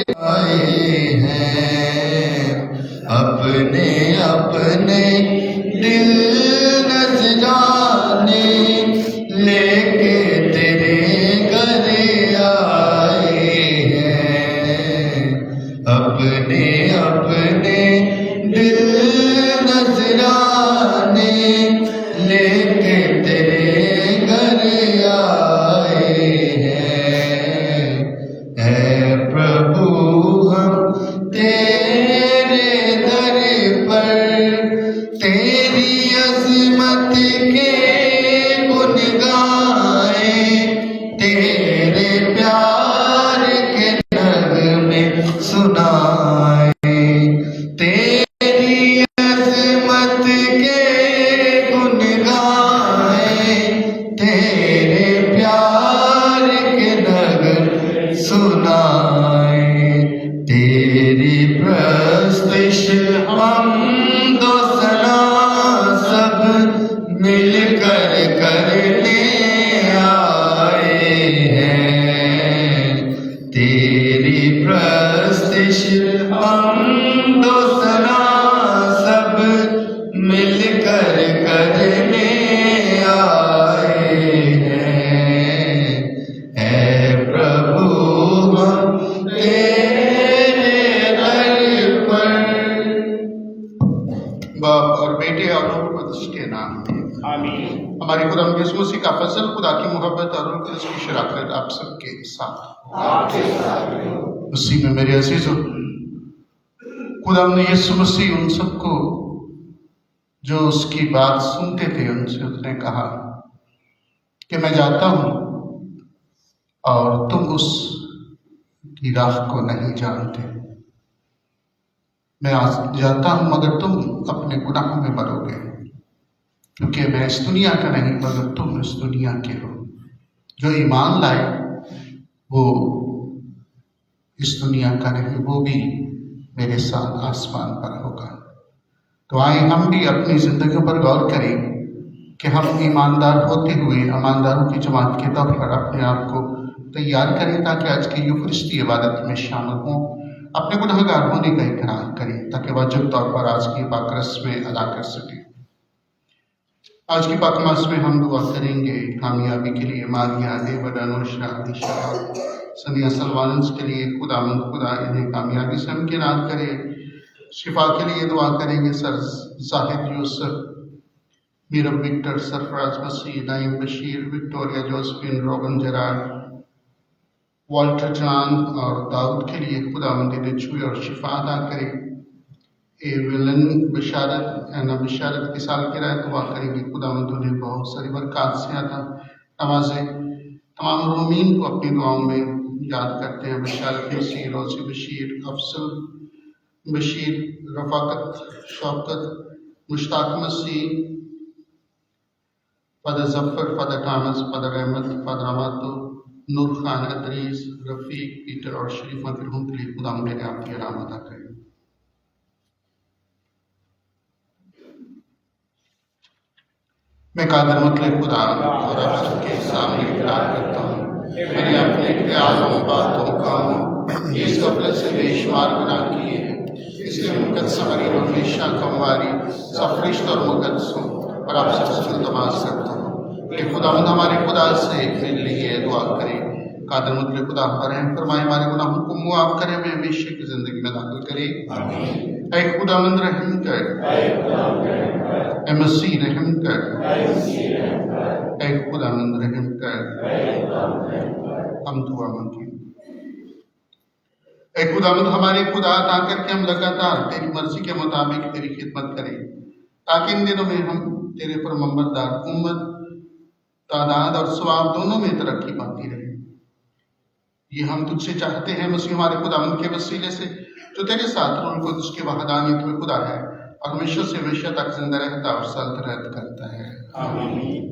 आए हैं अपने अपने दिल नजराने लेके तेरे घर आए हैं अपने अपने दिल नजराने लेके तेरे घर आए हैं। है प्रभु हम तेरे दर पर तेरी अज़मत के गुन गाए तेरे प्यार के नगमे सुनाए तेरी अज़मत के गुन गाए तेरे प्यार के नगमे सुनाए तेरी प्रस्तिश हमदो सना सब मिलकर करने आए हैं तेरी प्रस्तिश हमदो सना सब मिलकर करने आए हैं। है प्रभु हम तेरे दर पर। बाप और बेटे और रूह कुद्स के नाम में आमीन। हमारे खुदा यीशु मसीह का फजल, खुदा की मोहब्बत और रूह कुद्स की शराकत आप सबके साथ उसी में मेरे अजीजों, खुदा ने यीशु मसीह उन सबको जो उसकी बात सुनते थे उनसे उसने कहा कि मैं जाता हूं और तुम उस की राह को नहीं जानते। मैं आज जाता हूं मगर तुम अपने गुनाहों में मरोगे, क्योंकि मैं इस दुनिया का नहीं मगर तुम इस दुनिया के हो। जो ईमान लाए वो इस दुनिया का नहीं, वो भी मेरे साथ आसमान पर होगा। तो आए हम भी अपनी जिंदगियों पर गौर करें कि हम ईमानदार होते हुए ईमानदारों की जमात के तौर पर अपने आप को तैयार करें ताकि आज की यूखरिस्ती इबादत में शामिल हों, अपने गुनहगार होने का इकरार करें ताकि वाजिब तौर पर आज की पाक रस्में अदा कर सकें। आज की पाक मास में हम दुआ करेंगे कामयाबी के लिए मारिया देवदानुषा दिशा सनिया सलवानस के लिए खुदामंद खुदा इन्हें कामयाबी से हमकिनार करे। शिफा के लिए दुआ करेंगे sir Zahid Yusuf, Meerab Victor, Sarfaraz Masih, Naeem Bashir, Victoria Josephine, रोगन जरार, वॉल्टर जॉन और दाऊद के लिए खुदावंद इन्हें छुए और शिफा अदा करे। विलन बशारत एना बशारत की सालगिरह दुआ करेंगे खुदावंद उन्हें बहुत सारी बरकत से अता नवाजे। तमाम रूमीन को अपनी दुआओं में याद करते हैं। Basharat Masih, Rosy Bashir, Afzal Bashir, Rafaqat, Shaukat, Mushtaq Masih, father Zafar, father Thomas, father Ahmad, father Amato, Noor Khan, Adris, Rafiq, Peter और शरीफा के रूह के लिए खुदा ने आपकी आराम अदा करें। मैं कादर मतलब खुदा और आप सबके सामने इकरार करता हूँ मैंने अपने ख्यालों, बातों, कामों इस गफलत से बेशुमार गुनाह किए हैं। इसलिए मुकद्दस हमारी हमेशा कमवारी सफरिश्त और मुकद्दस हूँ और आप सबसे इल्तमास करता हूँ कि खुदावंद हमारे खुदा से मेरे लिए दुआ करें। कादर मतलब खुदा पर रहम फरमाए, हमारे गुनाहों को मुआफ करें, हमें हमेशा की जिंदगी में दाखिल करें। ऐ खुदावंद रहम कर, ऐ मसीह रहम कर, ऐ खुदावंद रहम कर। हम दुआ मांगे। ऐ खुदावंद हमारे खुदा, ताकि हम लगातार तेरी मर्जी के मुताबिक तेरी खिदमत करें, ताकि इन दिनों में हम तेरे पर मोहम्मददार उम्मत, तादाद और सवाब दोनों में तरक्की पाती रहे। ये हम तुझसे चाहते हैं मसीह हमारे खुदावंद के वसीले से, जो तेरे साथ उनको उसके वहदानियत में खुदा है और हमेशा से हमेशा तक जिंदा रहता और सल्तनत करता है। आमीन।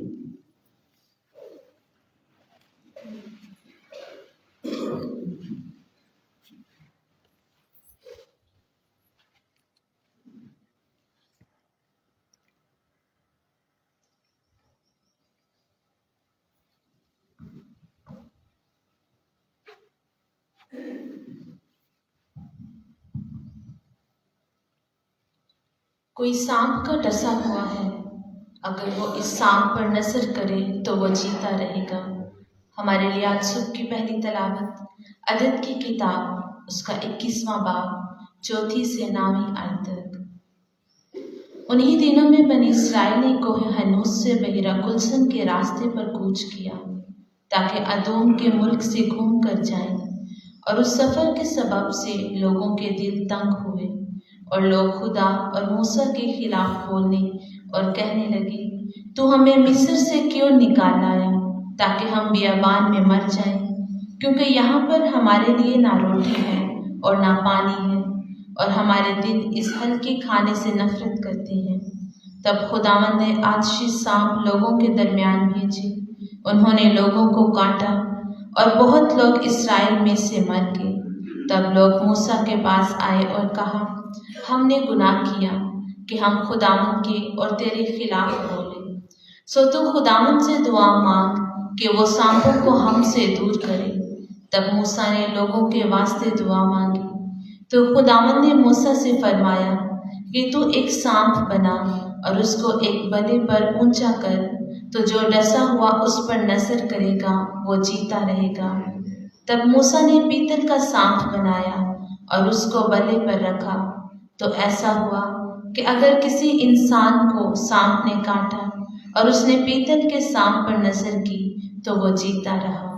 कोई सांप का डसा हुआ है, अगर वो इस सांप पर नजर करे तो वो जीता रहेगा। हमारे लिए आज सुबह की पहली तलावत अदद की किताब उसका 21वां बाब 4 से 9 आयत तक। उन्हीं दिनों में बनी इसराइल ने कोहे हनूस से बहिरा कुलसन के रास्ते पर कूच किया ताकि अदोम के मुल्क से घूम कर जाएं, और उस सफ़र के सबब से लोगों के दिल तंग हुए और लोग खुदा और मूसा के खिलाफ बोलने और कहने लगे, तू हमें मिस्र से क्यों निकाल लाया ताकि हम बियाबान में मर जाएं, क्योंकि यहाँ पर हमारे लिए ना रोटी है और ना पानी है, और हमारे दिल इस हल्के खाने से नफरत करते हैं। तब खुदावंद ने आतिशी सांप लोगों के दरमियान भेजे, उन्होंने लोगों को काटा और बहुत लोग इसराइल में से मर गए। तब लोग मूसा के पास आए और कहा, हमने गुनाह किया कि हम खुदावंद के और तेरे खिलाफ बोले। सो तू खुदावंद से दुआ मांग कि वो सांपों को हमसे दूर करे। तब मूसा ने लोगों के वास्ते दुआ मांगी, तो खुदावंद ने मूसा से फरमाया कि तू एक सांप बना और उसको एक बल्ले पर ऊंचा कर, तो जो डसा हुआ उस पर नजर करेगा वो जीता रहेगा। तब मूसा ने पीतल का सांप बनाया और उसको बल्ले पर रखा। तो ऐसा हुआ कि अगर किसी इंसान को सांप ने काटा और उसने पीतल के सांप पर नजर की तो वो जीता रहा।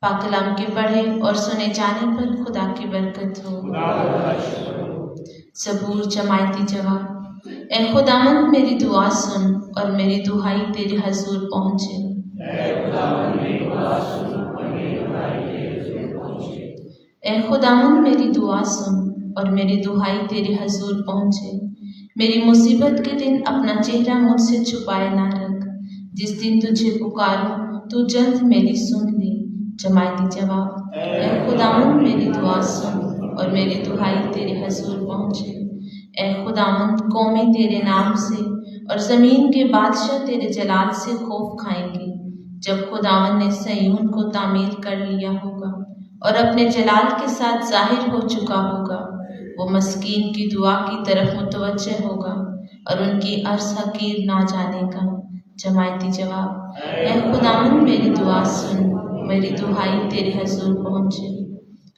पाक कलाम के पढ़े और सुने जाने पर खुदा की बरकत हो। ज़बूर जमायती जवाब। ए खुदावंद मेरी दुआ सुन और मेरी दुहाई तेरे हजूर पहुँचे। ए खुदावंद मेरी दुआ सुन और मेरी दुहाई तेरे हजूर पहुँचे। मेरी मुसीबत के दिन अपना चेहरा मुझसे छुपाए ना रख। जिस दिन तुझे पुकारूं तू जल्द मेरी सुन ले। जमायती जवाब। ए खुदावंद मेरी दुआ सुन और मेरी दुहाई तेरे हजूर पहुँचे। ए खुदावंद कौमें तेरे नाम से और ज़मीन के बादशाह तेरे जलाल से खौफ खाएंगे, जब खुदावंद ने सयून को तामीर कर लिया होगा और अपने जलाल के साथ जाहिर हो चुका होगा। वो मस्कीन की दुआ की तरफ मुतवज्जे होगा और उनकी अर्ज़ हकीर ना जानेगा। जमायती जवाब। ए खुदावंद मेरी दुआ सुन, मेरी दुहाई तेरे हजूर पहुँचे।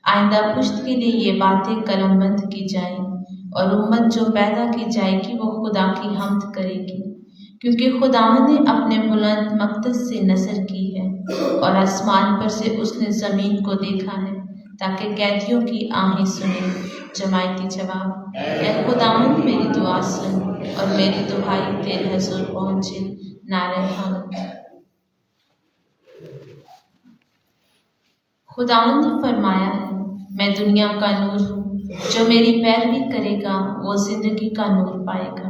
आइंदा पुश्त के लिए ये बातें कलमबंद की जाएं और उम्मत जो पैदा की जाएगी वो खुदा की हम्द करेगी, क्योंकि खुदावंद ने अपने बुलंद मक़दस से नज़र की है और आसमान पर से उसने ज़मीन को देखा है ताकि कैदियों की आहें सुने। जमायती जवाब। ए खुदावंद मेरी दुआ सुन और मेरी दुहाई तेरे हजूर पहुँचे। नारे हम्द। खुदावंद ने फरमाया है, मैं दुनिया का नूर हूँ, जो मेरी पैरवी करेगा वो जिंदगी का नूर पाएगा।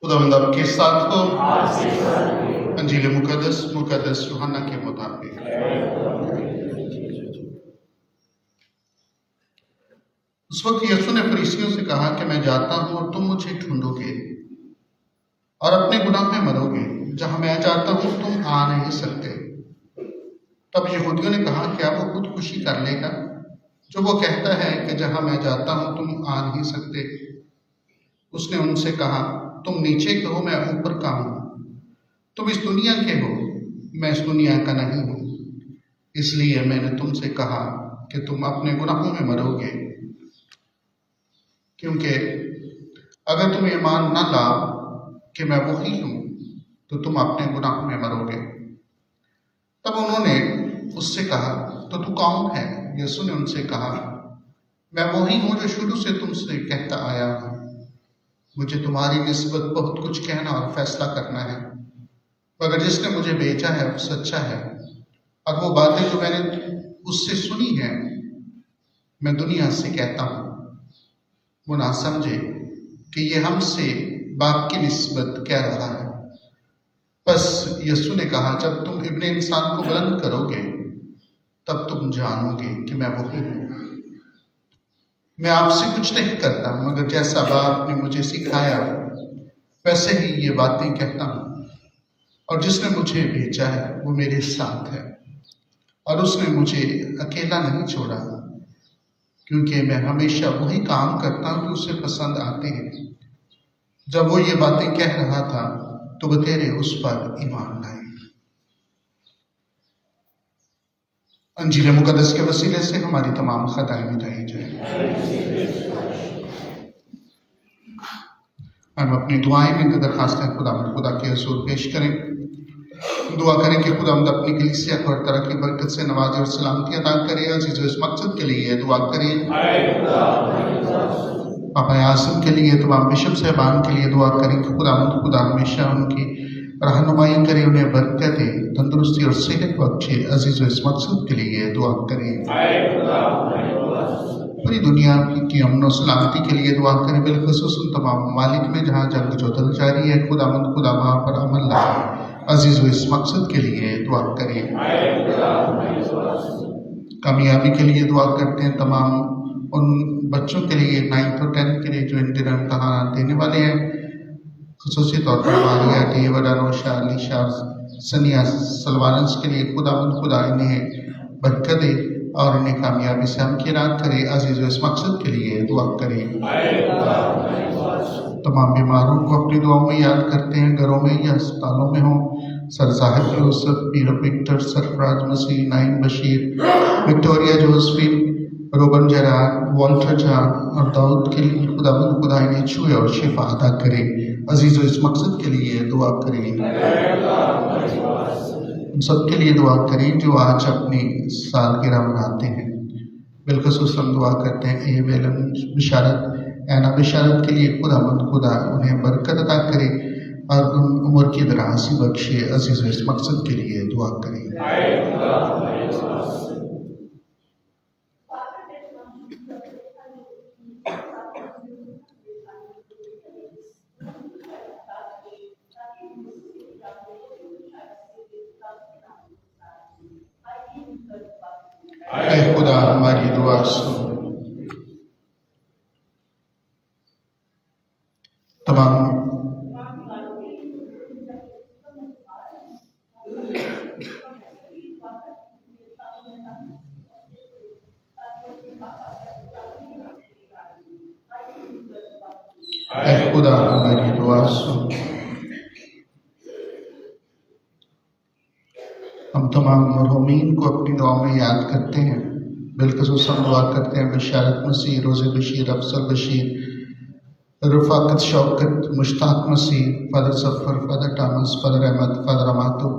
खुदावंद आपके साथ हो। अंजील मुकद्दस यूहन्ना के मुताबिक। उस वक्त यीशु ने फरीसियों से कहा कि मैं जाता हूं और तुम मुझे ढूंढोगे और अपने गुनाह में मरोगे। जहां मैं जाता हूं तुम आ नहीं सकते। तब यहूदियों ने कहा, क्या वो खुदकुशी कर लेगा जो वो कहता है कि जहां मैं जाता हूं तुम आ नहीं सकते? उसने उनसे कहा, तुम नीचे के हो, मैं ऊपर का हूं। तुम इस दुनिया के हो, मैं इस दुनिया का नहीं हूं। इसलिए मैंने तुमसे कहा कि तुम अपने गुनाहों में मरोगे, क्योंकि अगर तुम ईमान न लाओ कि मैं वही हूं तो तुम अपने गुनाहों में मरोगे। तब उन्होंने उससे कहा, तो तू कौन है? यीशु ने उनसे कहा, मैं वही हूं जो शुरू से तुमसे कहता आया हूं। मुझे तुम्हारी निस्बत बहुत कुछ कहना और फैसला करना है, मगर जिसने मुझे भेजा है वो सच्चा है, और वो बातें जो मैंने उससे सुनी है मैं दुनिया से कहता हूं। वो ना समझे कि ये हमसे बाप की निस्बत कह रहा है। बस यीशु ने कहा, जब तुम इब्ने इंसान को बुलंद करोगे तब तुम जानोगे कि मैं वही हूं। मैं आपसे कुछ नहीं करता, मगर जैसा बाप ने मुझे सिखाया वैसे ही ये बातें कहता हूं। और जिसने मुझे भेजा है वो मेरे साथ है, और उसने मुझे अकेला नहीं छोड़ा, क्योंकि मैं हमेशा वही काम करता हूँ जो उसे पसंद आते हैं। जब वो ये बातें कह रहा था तो बतेरे उस पर ईमान लाए। अंजील मुकद्दस के वसीले से हमारी तमाम खताएं मिटाई जाए। हम अपनी दुआएं में दरखास्तें खुदा के हुजूर पेश करें। दुआ करें कि खुदावंद अपनी कलीसिया को हर तरह की बरकत से नवाजे और सलामती अता करे। अजीज इस मकसद के लिए दुआ करें। पापा आज़म के लिए, तमाम बिशप साहबान के लिए दुआ करें कि खुदा हमेशा उनकी रहनुमाई करे, उन्हें बरकत दे, तंदुरुस्ती और सेहत बख्शे। अजीज इस मकसद के लिए दुआ करें। पूरी दुनिया की अमन और सलामती के लिए दुआ करें। बिलखुसूस उन तमाम ममालिक में जहाँ जंग जोतल जारी है, खुदा वहाँ पर अमल लाए। अजीज इस मकसद के लिए दुआ करें। कामयाबी के लिए दुआ करते हैं तमाम उन बच्चों के लिए 9th और 10th के लिए जो इन दिनों इम्तहान देने वाले हैं, खुसूसी तौर पर मारिया, डेविड, अनोशा, अलीशा, सनिया, सलवानस के लिए खुदा इन्हें बरकत दे और इन्हें कामयाबी से हमकिनात करे। अजीज इस मकसद के लिए दुआ करें। तमाम बीमारों को अपनी दुआओं में याद करते हैं, घरों में या अस्पतालों में हों। Sir Sahib Yusuf, Piro Victor, Sarfaraz Masih, Naeem Bashir, Victoria Josephine, Robin Zarar, Walter John और दाऊद के लिए खुदा इन्हें छुए और शिफा अदा करे। अजीज़ इस मकसद के लिए दुआ करें। सबके लिए दुआ करें जो आज अपनी सालगिरह मनाते हैं। बिलखुसूस हम दुआ करते हैं ए बेलम बिशारत, ऐना बिशारत के लिए खुदा उन्हें बरकत अता करे और उन उम्र की दराज़ी बख्शे। अजीज़ इस मकसद के लिए दुआ करें। ऐ खुदा हमारी दुआ सुन। तमाम ऐ खुदा हमारी दुआ सुन। हम तमाम मरहूमीन को अपनी दुआ में याद करते हैं। बिलखुसूस हम दुआ करते हैं बशारत मसीह, Rose Bashir, Afsar Bashir, Rafaqat Shaukat, Mushtaq Masih, father Safar, father Thomas, father Ahmad, father Amato,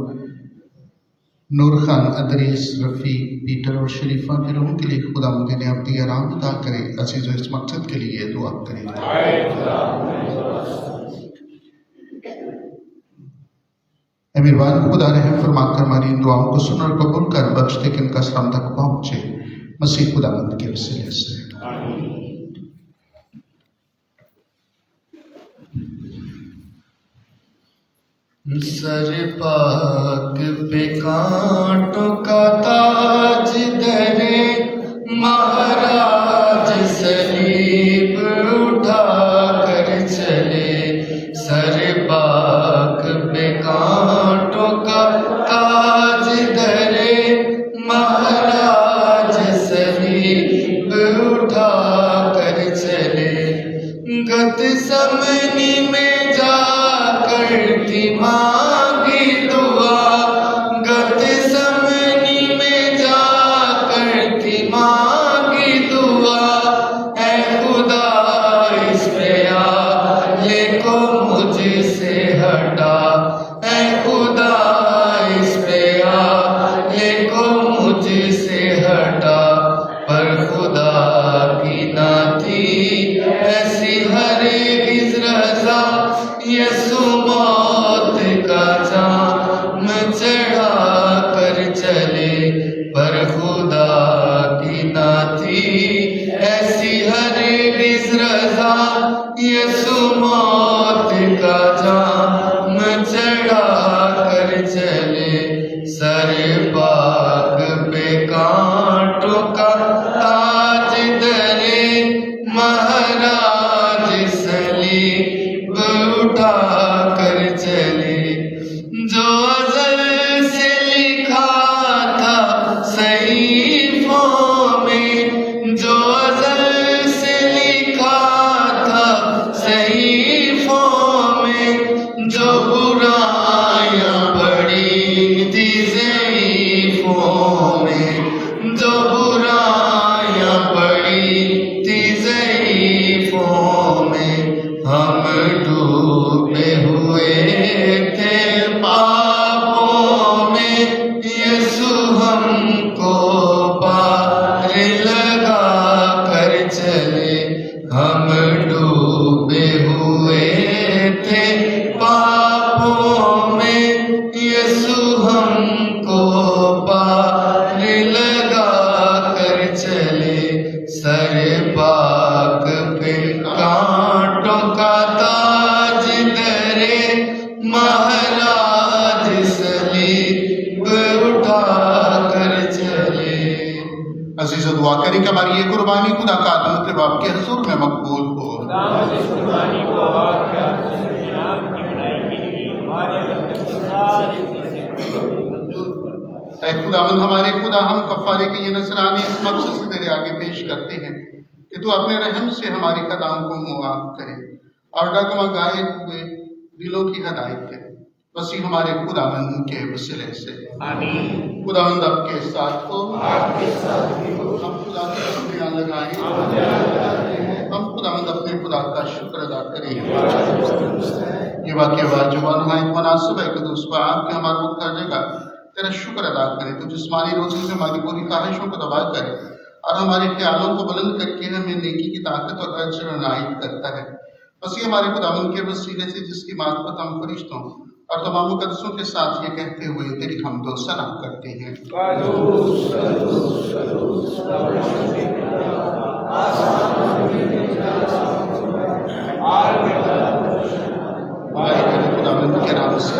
Noor Khan, Adris, Rafi, Peter और शरीफा के रूह के लिए खुदा ने अपनी आराम अदा करे। अजीज़ इस मकसद के लिए दुआ करें। मेहरबान खुदा रहम फरमाकर हमारी इन दुआओं को सुन और कबूल कर बख्श दे कि इनका सलाम तक पहुँचे। मसीह खुदावंद के वसीले से। सर पाक पे कांटों का ताज धरे, महाराज सलीब उठा कर चले। सर पाक पे कांटों का ताज धरे, महाराज सलीब उठा कर चले। गत समनी में जा करती मांगी दुआ, गत समनी में जा करती मांगी दुआ। ऐ खुदा इस प्याले को मुझसे हटा, ऐ खुदा इस प्याले को मुझसे हटा। पर खुदा की ना थी ऐसी हरगिज़ रज़ा, यसु मौत का जाम चढ़ा कर चले। पर खुदा की ना थी ऐसी हरगिज़ रज़ा, यसु मौत का जाम चढ़ा कर चले। सर पाक पे कांटों का ताज धरे, महाराज सलीब उठा कर चले। जो तकलीफों में हम डूबे हुए थे पापों में, यीशु हमको पार लगा कर चले। हम डूबे हुए थे पापों में, यीशु हमको पार लगा कर चले। सर पाक पे कांटों का ताज धरे, महाराज सलीब उठा कर चले। अजीज़ दुआ करें कि हमारी ये कुर्बानी खुदा का आदम के बाप के हुजूर में मकबूल हो। ऐ खुदावंद हमारे खुदा, हम कफ़ारे के ये नज़राने इस मकसद से तेरे आगे पेश करते हैं कि तू अपने रहम से हमारी कदम को मुआफ करे और डगमगाए हुए दिलों की हदायत करे। मसीह हमारे खुदावंद के वसीले से आमीन। खुदावंद आपके साथ हो, हम खुदा का शुक्रिया लगाएं, हम खुदावंद अपने खुदा का शुक्र अदा करें। ये वाक्य वाजुबान नहायत मुनासिब है कि दोस्तों आपके हमारे मुख हर जगह तेरा शुक्र अदा करें। तो जिस्मानी रोज़ी से हमारी पूरी ख्वाहिशों को दबा करे और हमारे ख्यालों को बुलंद करके हमें नेकी की ताकत और अजर अनायत करता है। मसीह हमारे खुदावंद के वसीले से जिसकी मार्फत हम फरिश्तों और तमाम मुकद्दसों के साथ ये कहते हुए तेरी हम्द व सना करते हैं। खुदावंद के नाम से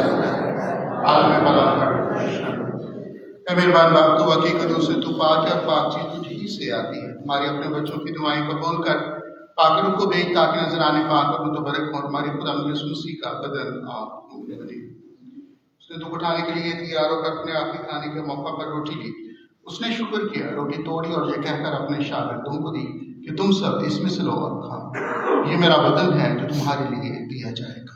मेहरबान बाप, तू हकीकतों से तू पाक और पाक चीज तुझ ही से आती है। हमारे अपने बच्चों की दुआएं कबूल कर, पाक को भेज ताकि नजराने पाक और मुतबरक हो। हमारे खुदावंद यीशु मसीह का बदन आप बने। उसने दुख उठाने के लिए तैयार होकर अपने आखिरी खाने के मौका पर रोटी ली। उसने शुक्र किया, रोटी तोड़ी और ये कहकर अपने शागिर्दों को दी कि तुम सब इसमें से लो और खाओ। ये मेरा बदन है जो तुम्हारे लिए दिया जाएगा।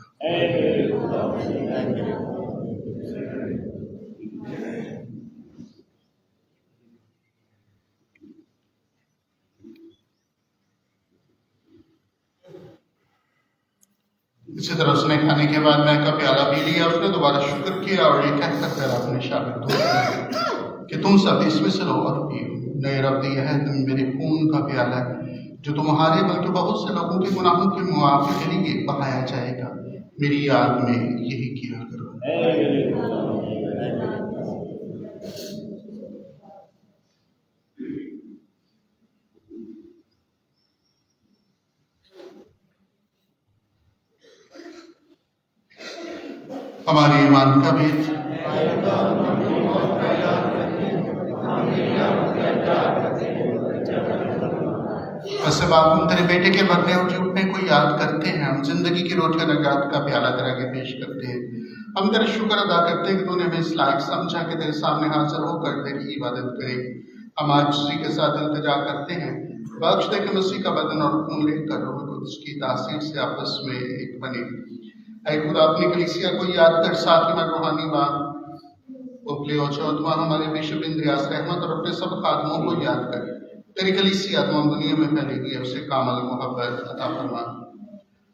इसी तरह उसने खाने के बाद मैं का प्याला पी लिया। उसने दोबारा शुक्र किया और ये कहकर फिर अपने शागिर्दों को कि तुम सब इसमें से लो और पियो। नए रब यह है तुम मेरे खून का प्याला है जो तुम्हारे बल्कि बहुत से लोगों के गुनाहों के मुआफ़ी के लिए बहाया जाएगा। मेरी याद में यही किया करो। हमारे ईमान का भेद। वैसे बाप, हम तेरे बेटे के मरने और उठने को याद करते हैं। हम जिंदगी की रोटी नजात का प्याला तेरे आगे पेश करते हैं। हम तेरा शुक्र अदा करते हैं कि तूने हमें इस लायक समझा कि तेरे सामने हाजिर होकर तेरी इबादत करें। हम आज उसी के साथ इल्तिजा करते हैं, बख्श दे कि मसीह का बदन और खून लेकर उसकी तासीर से आपस में एक बने। ऐ खुदा, अपनी कलीसिया को याद कर, साथ ही में रूहानी बात उपले और चौथवा हमारे बिशप इंद्रियास रहमत और अपने सब खादमों को याद कर। तेरी कलीसिया तमाम दुनिया में फैलेगी है, उसे कामल मोहब्बत अता फरमा।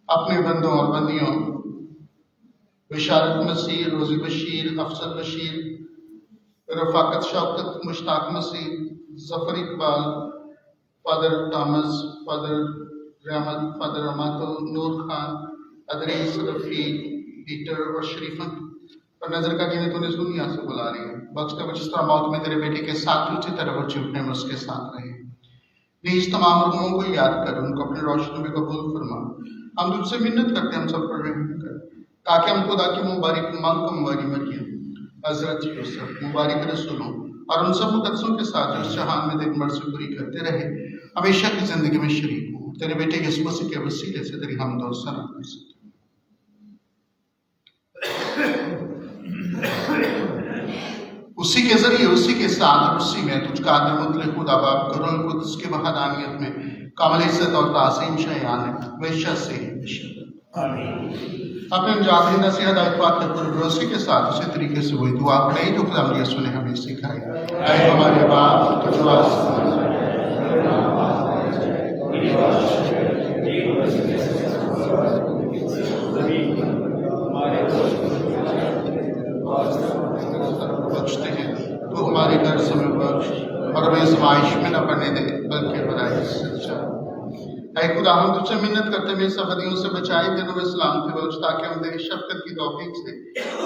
अपने बंदों और बंदियों बिशारत मसीह, Rosy Bashir, Afsar Bashir, Rafaqat Shaukat, Mushtaq Masih, Zafar Iqbal, father Thomas, father Rehmat, father Amato, Noor Khan, Adris, Rafi, Peter और शरीफन और नजर का जिन्हें तूने दुनिया से बुला रही है। बख्श का जिस तरह मौत में तेरे बेटे के साथ उसी तरह बच्चे उठने में उसके साथ रहे। नीज तमाम रूहों को याद कर, उनको अपनी रोशनी में कबूल फरमा। हम तुझसे मिन्नत करते हैं, हम सब पर रहम कर, ताकि हम खुदा की मुबारक मांग मुबारक मरियम, हजरत यूसुफ, मुबारक रसूलों और उन सब मुकद्दसों के साथ जो जहान में दिन मर्जी पूरी करते रहे, हमेशा की जिंदगी में शरीक हो। तेरे बेटे के मसीह के वसीले से तेरी हमद और सना कर सकते। उसी के जरिए, उसी के साथ और उसी में तुझ कादिर मुतलक खुदा बाप करुण कुद्स के वहदानियत में कामिल इज्जत और ताज़ीम शयान है हमेशा से आमीन। अपने जाती नसीहत इत्फाक के भरोसे के साथ उसी तरीके से वही दुआ पढ़े जो खुदा यीशु ने हमें सिखाई। ऐ हमारे बाप, आपसे मिन्नत करते हुए सदियों से बचाए दिनों में सलामती बख्श, ताकि हम तेरी शफ़क़त की तौफीक से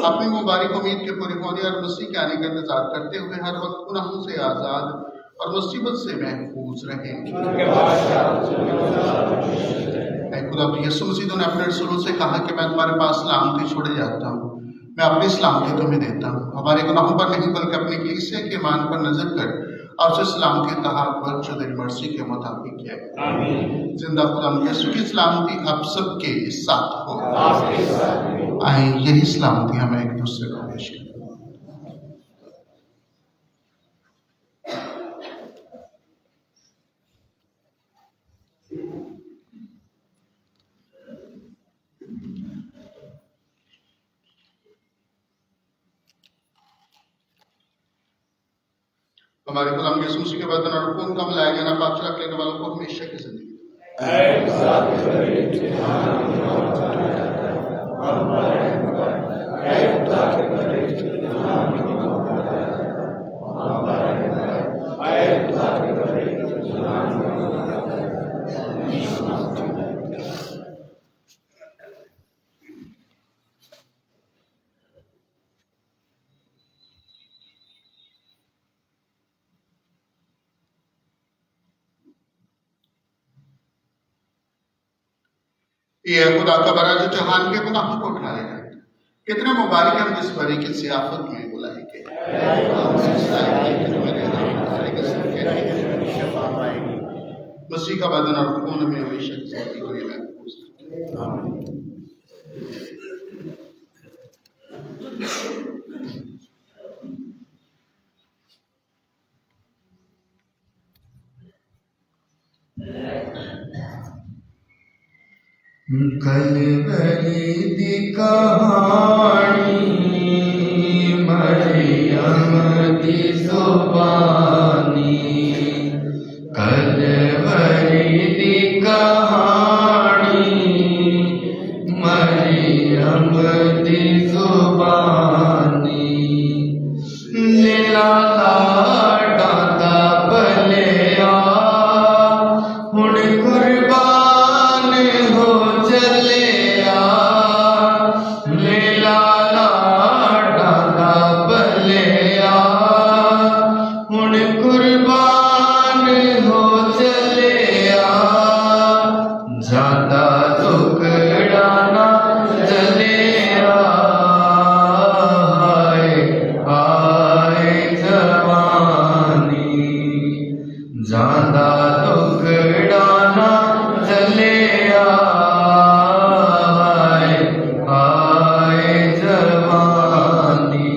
अपनी मुबारक उम्मीद के पूरे होने और मसीह के आने का इंतजार करते हुए हर वक्त गुनाहों से आज़ाद और मुसीबत से महफूज रहें। खुदा यीशु मसीह ने अपने रसूलों से कहा कि मैं तुम्हारे पास सलामती छोड़े जाता हूँ, मैं अपनी सलामती तुम्हें देता हूँ। हमारे गुनाहों पर नहीं बल्कि अपनी कलीसिया के ईमान पर नजर कर और उसे सलामती तहार पर जो तेरी मर्जी के मुताबिक है। जिंदा खुदा यीशु की सलामती आप सबके साथ हो। आए यही सलामती हमें एक दूसरे को पेश करें। हमारे गुलाम यीशु मसीह के बदन और खून का मिलाया जाना पाक रख लेने वालों को हमेशा की जिंदगी ये खुदा का बरा जो जहान के गुनाहों को उठाएगा। कितने मुबारक हम जिस बरी की सियाफत में बुलाए गए। मसीह का बदन और खून में हमेशा कलवरी दी कहानी मरियम दी ज़ुबानी, कलवरी दी कहानी मरियम दी ज़ुबानी, लीला डांदा भलिया हुण कुर्बान हो चलिया, लीला डांदा भलिया हुण कुर्बान हो चलिया, ज्यादा टुकड़ा ना जलिया, आए जवानी, ज्यादा टुकड़ा ना जलिया, आए जवानी,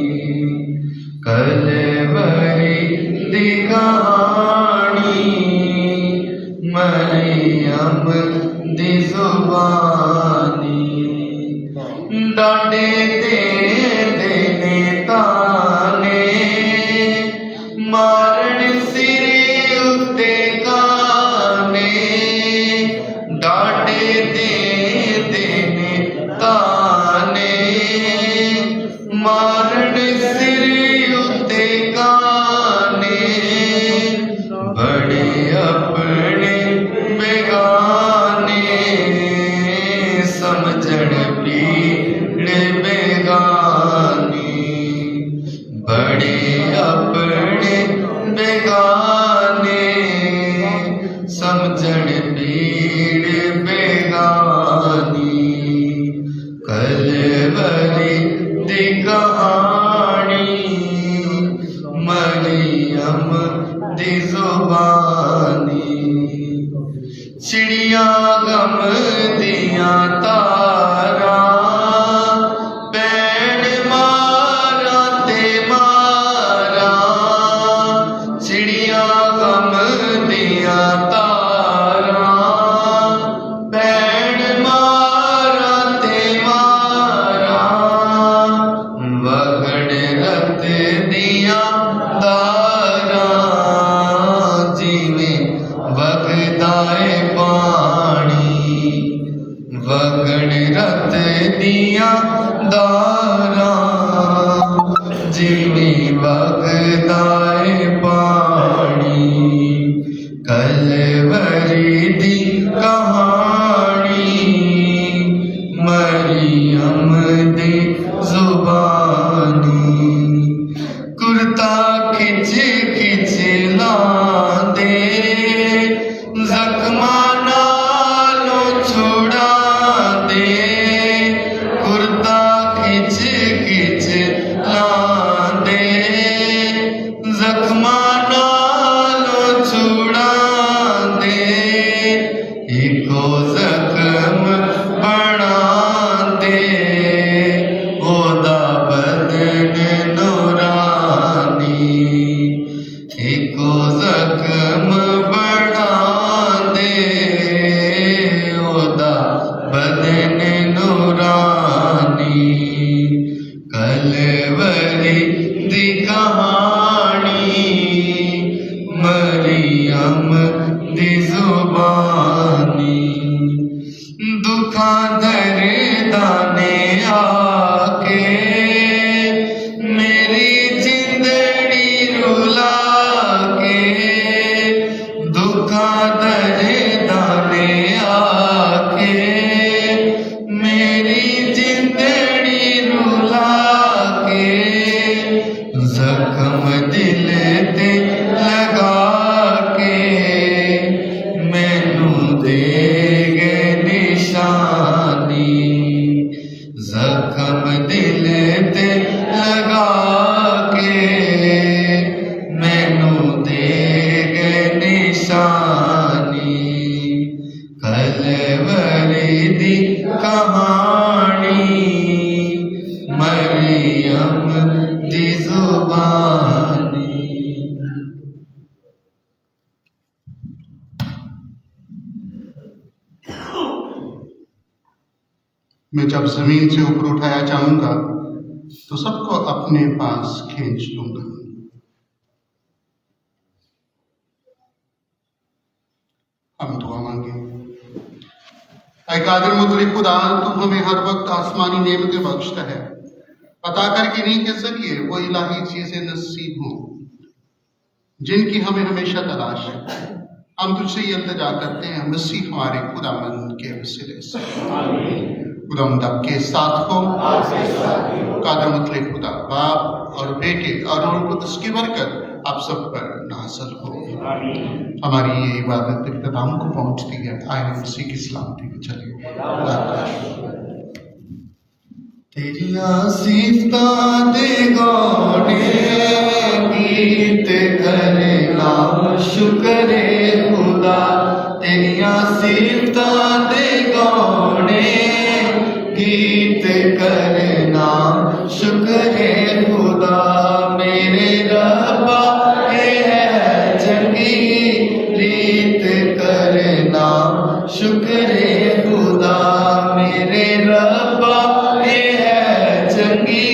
कलवरी दी कहानी मरियम दी ज़ुबानी, डांडे दे देने ताने मारण सिरे उत्ते काने, डांडे दे देने ताने मारण सिरे उत्ते काने, बड़े अपने बेगाने समझण पीड़ बेगानी, बड़े अपने बेगाने समझण पीड़ बेगानी, कलवरी दी कहानी मरियम दी ज़ुबानी, चिड़िया गम दिया तारा पैण मारा ते मारा, चिड़िया गम दिया तारा पैण मारा ते मारा, वगड़ रत दिया तारा जिमें वगदाए पानी, वगड़ रत दिया दारा जिमें वगदाए पानी, कलवरी दी कहानी को जख्म बना दे ओदा बदन नूरानी एको जख्म बना दे ओदा बदन नूरानी कलवरी दी कहानी मरियम दी जुबानी दुखा दर्दा ने आके मेरी जिंदड़ी रुला के दुखा दर्दा ने आके मेरी जिंदड़ी रुला के जख्म दिल ते लगा के मैनू दे गए निशानी जख्म दिल ते लगा के मैनू दे गए निशानी कलवरी दी कहानी मरियम दी जुबानी। मैं जब जमीन से ऊपर उठाया जाऊंगा तो सबको अपने पास खींच लूंगा। हम दुआ मांगे। ऐ कादिर मुतलिक खुदा, तू हमें हर वक्त आसमानी नेमतें बख्शता है। अता कर कि इन्हीं के जरिए वो इलाही चीजें नसीब हों जिनकी हमें हमेशा तलाश है। हम तुझसे ये इल्तिजा करते हैं मसीह हमारे खुदावंद के वसीले से। खुदावंद आपके साथ हो। कादिर मुतलिक खुदा, बाप और बेटे और रूह कुद्दूस की बरकत आप सब पर नाज़िल हो। हमारी ये इबादत इख्तिताम को पहुंचती है। आए मसीह की सलामती में चलिए। तेरिया सिफतां दे गाने गीत करना शुक्र खुदा तेरिया सिफतां दे गाने गीत करना शुक्र खुदा मेरे रब्बा ये है चंगी रीत करना शुक्र खुदा मेरे रब्बा ये है चंगी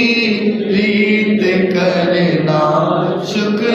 रीत करना शुक्र